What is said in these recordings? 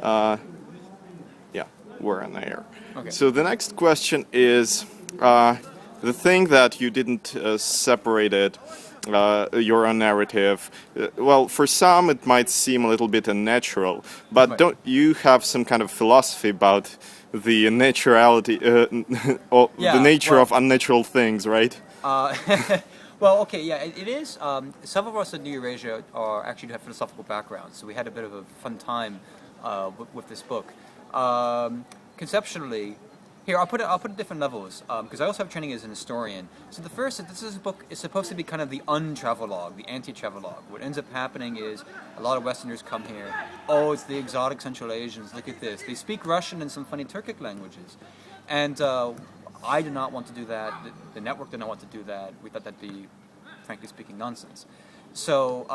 Uh, yeah, we're on air. Okay. So the next question is the thing that you didn't separate it, your own narrative. Well, for some it might seem a little bit unnatural, but Right. don't you have some kind of philosophy about the naturality, or the Yeah. nature Well. of unnatural things, right? Uh, well. Okay. Yeah. It is. Some of us at New Eurasia are actually have philosophical backgrounds, so we had a bit of a fun time with this book. Conceptually, here I'll put it different levels because I also have training as an historian. So the first, this is a book is supposed to be kind of the untravelogue, the anti-travelogue. What ends up happening is a lot of Westerners come here. Oh, it's the exotic Central Asians. Look at this. They speak Russian and some funny Turkic languages, and I did not want to do that. The network did not want to do that. We thought that'd be, frankly speaking, nonsense. So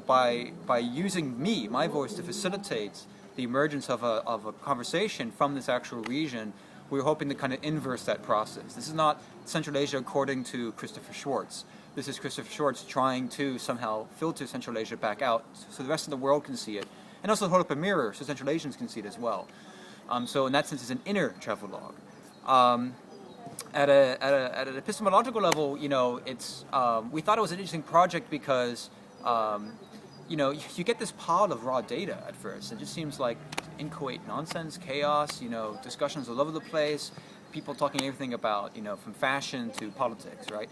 by using my voice to facilitate the emergence of a conversation from this actual region, we were hoping to kind of inverse that process. This is not Central Asia according to Christopher Schwartz. This is Christopher Schwartz trying to somehow filter Central Asia back out so the rest of the world can see it, and also hold up a mirror so Central Asians can see it as well. So in that sense, it's an inner travelogue. At an epistemological level, it's we thought it was an interesting project because you get this pile of raw data at first. It just seems like inchoate nonsense, chaos. Discussions all over the place, people talking everything about from fashion to politics, right?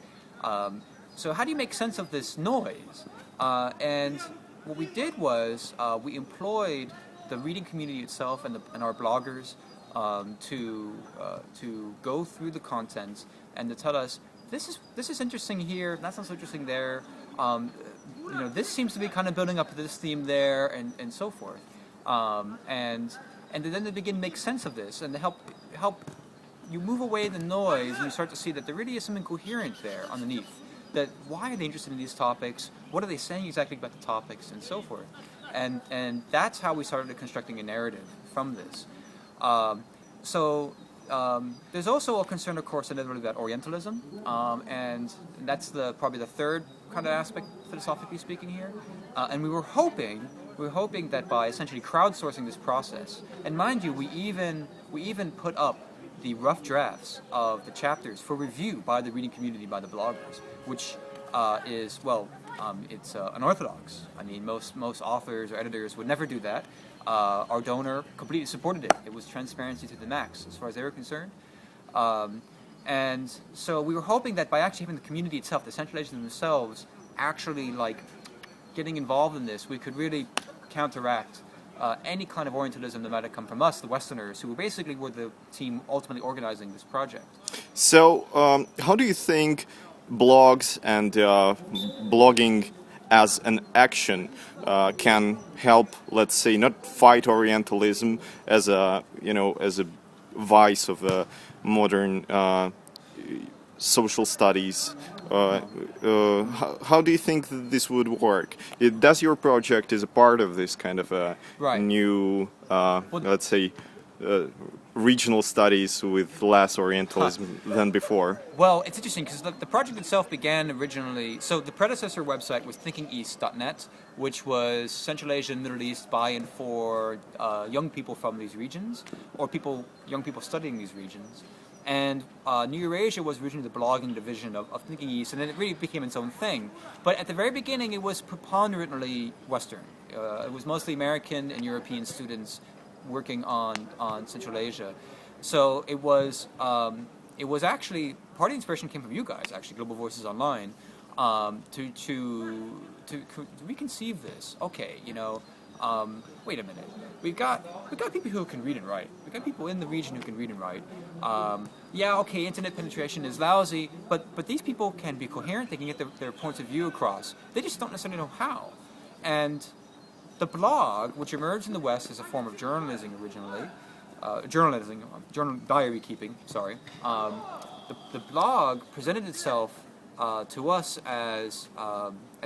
So how do you make sense of this noise? And what we did was we employed the reading community itself and our bloggers to go through the content and to tell us this is interesting here, that's not so interesting there. This seems to be kind of building up this theme there, and so forth. And then they begin to make sense of this and to help you move away the noise and you start to see that there really is something coherent there underneath. That why are they interested in these topics? What are they saying exactly about the topics, and so forth. And that's how we started constructing a narrative from this. There's also a concern, of course, inevitably about Orientalism, and that's probably the third kind of aspect, philosophically speaking, here. And we were hoping that by essentially crowdsourcing this process, and mind you, we even put up the rough drafts of the chapters for review by the reading community, by the bloggers, which is it's unorthodox. I mean, most authors or editors would never do that. Our donor completely supported it. It was transparency to the max as far as they were concerned. And so we were hoping that by actually having the community itself, the Central Asians themselves, actually getting involved in this, we could really counteract any kind of Orientalism that might have come from us, the Westerners, who basically were the team ultimately organizing this project. So, how do you think blogs and blogging as an action can help, let's say, not fight Orientalism as a vice of modern social studies? How do you think that this would work? Does your project is a part of this kind of a Right. new, let's say, regional studies with less Orientalism than before? Well, it's interesting because the project itself began originally. So the predecessor website was thinkingeast.net, which was Central Asia and Middle East by and for young people from these regions, or young people studying these regions. And New Eurasia was originally the blogging division of Thinking East, and then it really became its own thing. But at the very beginning, it was preponderantly Western. It was mostly American and European students working on Central Asia. So it was actually part of the inspiration came from you guys, actually, Global Voices Online, to reconceive this. Okay, wait a minute. We got people who can read and write. We got people in the region who can read and write. Okay, internet penetration is lousy, but these people can be coherent. They can get their points of view across. They just don't necessarily know how. And the blog, which emerged in the West as a form of journalism originally, journal diary keeping. Sorry, the blog presented itself to us as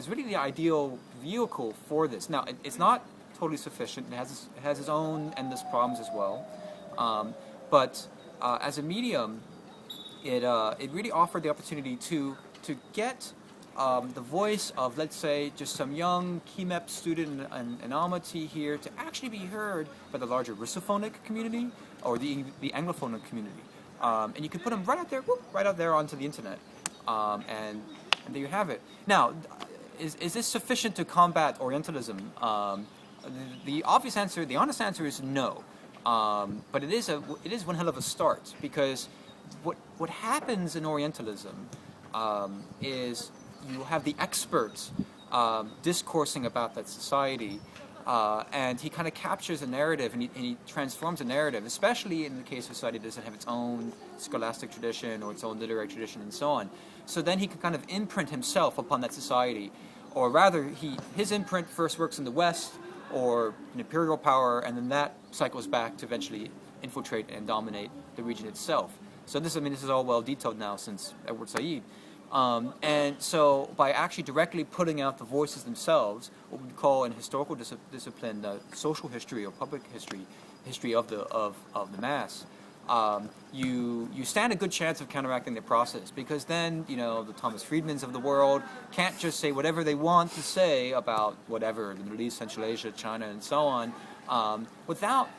really the ideal vehicle for this. Now, it's not totally sufficient. It has its own endless problems as well. But as a medium, it really offered the opportunity to get the voice of, let's say, just some young KeyMep student in Almaty here to actually be heard by the larger Russophonic community or the Anglophonic community. And you can put them right out there, whoop, right out there onto the internet. And there you have it. Now, is this sufficient to combat Orientalism? The obvious answer, the honest answer is no. But it is one hell of a start, because what happens in Orientalism is you have the experts discoursing about that society, and he kind of captures a narrative, and he transforms a narrative, especially in the case of a society that doesn't have its own scholastic tradition or its own literary tradition and so on. So then he can kind of imprint himself upon that society, or rather his imprint first works in the West or an imperial power, and then that cycles back to eventually infiltrate and dominate the region itself. So this is all well detailed now since Edward Said. And so by actually directly putting out the voices themselves, what we call in historical discipline social history or public history of the mass, you stand a good chance of counteracting the process, because then the Thomas Friedmans of the world can't just say whatever they want to say about whatever, the Middle East, Central Asia, China, and so on, without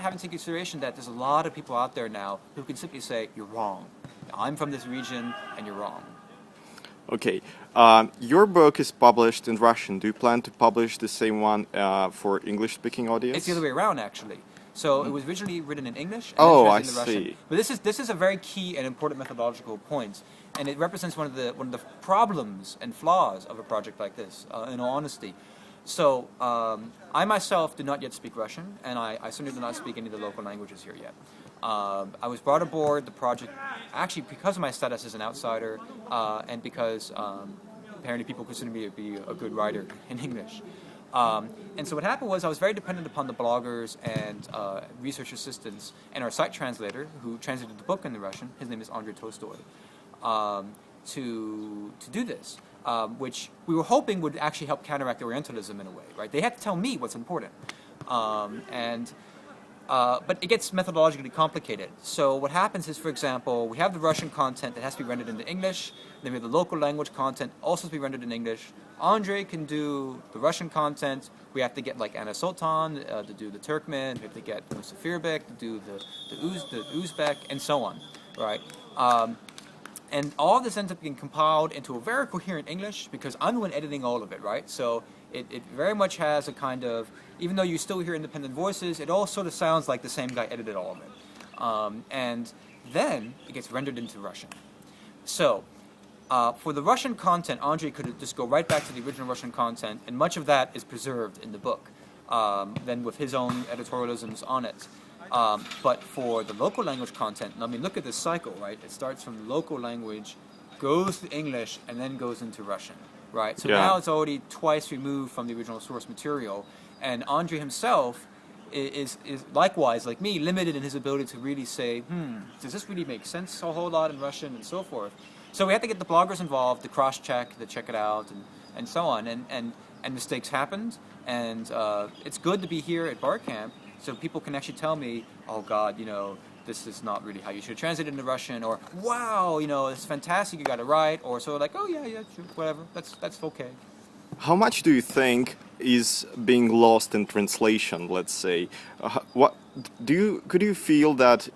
having to take consideration that there's a lot of people out there now who can simply say, you're wrong. I'm from this region and you're wrong. Okay. Your book is published in Russian. Do you plan to publish the same one for English-speaking audience? It's the other way around, actually. So it was originally written in English and then translated into see. Russian. But this is a very key and important methodological point, and it represents one of the problems and flaws of a project like this, in all honesty. So I myself do not yet speak Russian, and I certainly do not speak any of the local languages here yet. I was brought aboard the project actually because of my status as an outsider, and because apparently people consider me to be a good writer in English. And so what happened was I was very dependent upon the bloggers and research assistants and our site translator, who translated the book into Russian. His name is Andrei Tolstoy, to do this, which we were hoping would actually help counteract Orientalism in a way. Right? They had to tell me what's important, but it gets methodologically complicated. So what happens is, for example, we have the Russian content that has to be rendered into English. Then we have the local language content also to be rendered in English. Andre can do the Russian content. We have to get like Anna Sultan to do the Turkmen. We have to get Musa Firbek to do the Uzbek, and so on, right? And all of this ends up being compiled into a very coherent English, because I'm the one editing all of it, right? So it very much has a kind of, even though you still hear independent voices, it all sort of sounds like the same guy edited all of it. And then it gets rendered into Russian. So for the Russian content, Andre could just go right back to the original Russian content, and much of that is preserved in the book, then with his own editorialisms on it. But for the local language content, I mean, look at this cycle, right? It starts from the local language, goes to English, and then goes into Russian, right? So now it's already twice removed from the original source material, and Andre himself is likewise, like me, limited in his ability to really say, does this really make sense a whole lot in Russian, and so forth. So we have to get the bloggers involved to cross-check, to check it out, and so on. And mistakes happened, and it's good to be here at Barcamp, so people can actually tell me, oh God, this is not really how you should translate it into Russian, or wow, it's fantastic, you got it right, or so like, oh yeah, sure, whatever, that's okay. How much do you think is being lost in translation? Let's say, could you feel that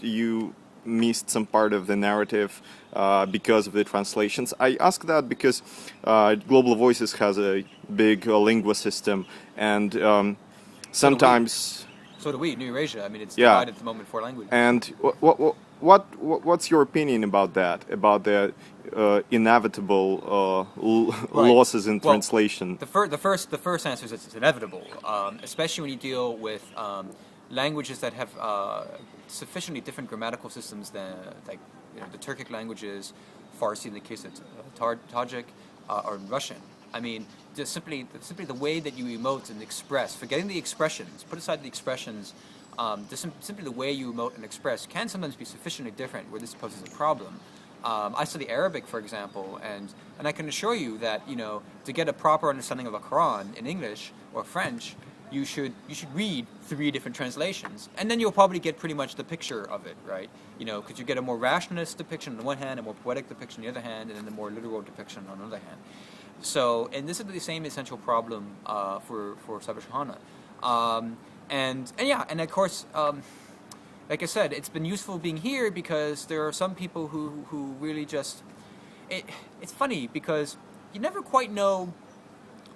you missed some part of the narrative because of the translations? I ask that because Global Voices has a big lingua system, and sometimes. So do we, New Eurasia. I mean, it's divided at the moment for language. And what's your opinion about that? About the inevitable losses in translation? The first answer is it's inevitable, especially when you deal with languages that have sufficiently different grammatical systems than the Turkic languages, Farsi in the case of Tajik, or Russian. I mean, just simply the way that you emote and express, forgetting the expressions, put aside the expressions, simply the way you emote and express can sometimes be sufficiently different where this poses a problem. I study Arabic, for example, and I can assure you that to get a proper understanding of a Quran in English or French, you should read 3 different translations, and then you'll probably get pretty much the picture of it, right? Because you get a more rationalist depiction on the one hand, a more poetic depiction on the other hand, and then the more literal depiction on the other hand. So, and this is the same essential problem for Sabashahana. And of course, like I said, it's been useful being here because there are some people who really just... It's funny because you never quite know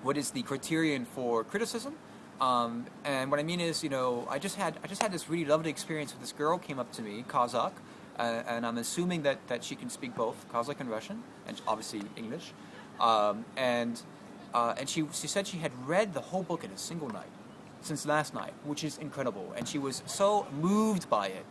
what is the criterion for criticism. And what I mean is, I just had this really lovely experience with this girl came up to me, Kazakh, and I'm assuming that she can speak both Kazakh and Russian, and obviously English. And she said she had read the whole book in a single night, since last night, which is incredible. And she was so moved by it.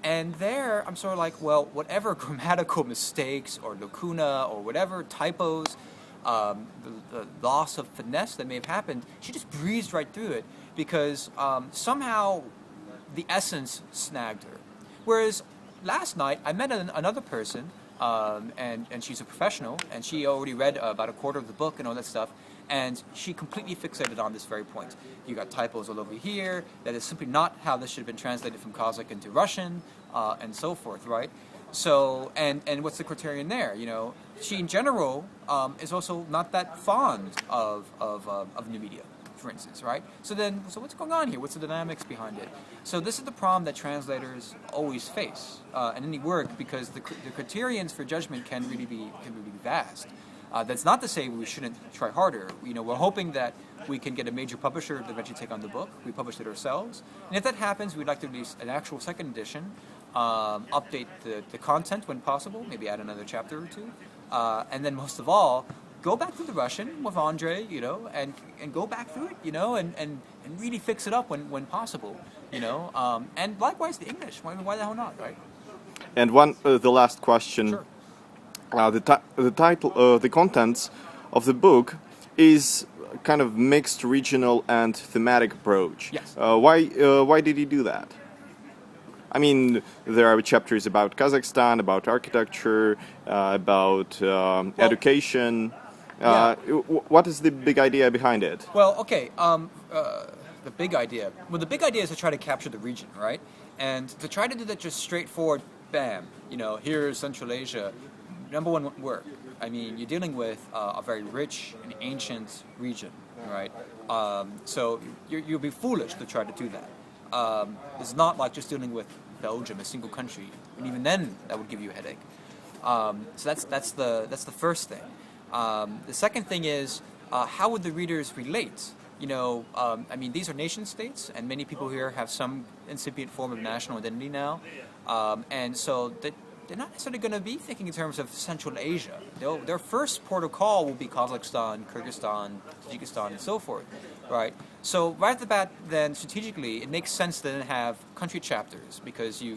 And there, I'm sort of like, well, whatever grammatical mistakes or lacuna or whatever typos, the loss of finesse that may have happened, she just breezed right through it because somehow the essence snagged her. Whereas last night, I met another person, and she's a professional, and she already read about a quarter of the book and all that stuff, and she completely fixated on this very point. You got typos all over here, that is simply not how this should have been translated from Kazakh into Russian, and so forth, right? So, and what's the criterion there? She in general is also not that fond of new media, for instance, right? So what's going on here? What's the dynamics behind it? So this is the problem that translators always face in any work, because the criterions for judgment can really be vast. That's not to say we shouldn't try harder. We're hoping that we can get a major publisher to eventually take on the book. We publish it ourselves, and if that happens, we'd like to release an actual second edition, update the content when possible, maybe add another chapter or two, and then most of all, go back to the Russian with Andre, and go back through it, and really fix it up when possible, and likewise the English. Why the hell not, right? And the last question. Sure. The title, the contents of the book is kind of mixed regional and thematic approach. Yes. Why did he do that? I mean, there are chapters about Kazakhstan, about architecture, about education. Yeah. What is the big idea behind it? Well, okay. The big idea. Well, the big idea is to try to capture the region, right? And to try to do that just straightforward, bam. Here's Central Asia. Number one won't work. I mean, you're dealing with a very rich and ancient region, right? So you'll be foolish to try to do that. It's not like just dealing with Belgium, a single country, and even then that would give you a headache. So that's the first thing. The second thing is how would the readers relate? I mean, these are nation states, and many people here have some incipient form of national identity now, and so they're not necessarily going to be thinking in terms of Central Asia. Their first port of call will be Kazakhstan, Kyrgyzstan, Tajikistan, and so forth, right? So right off the bat, then strategically, it makes sense to then have country chapters, because you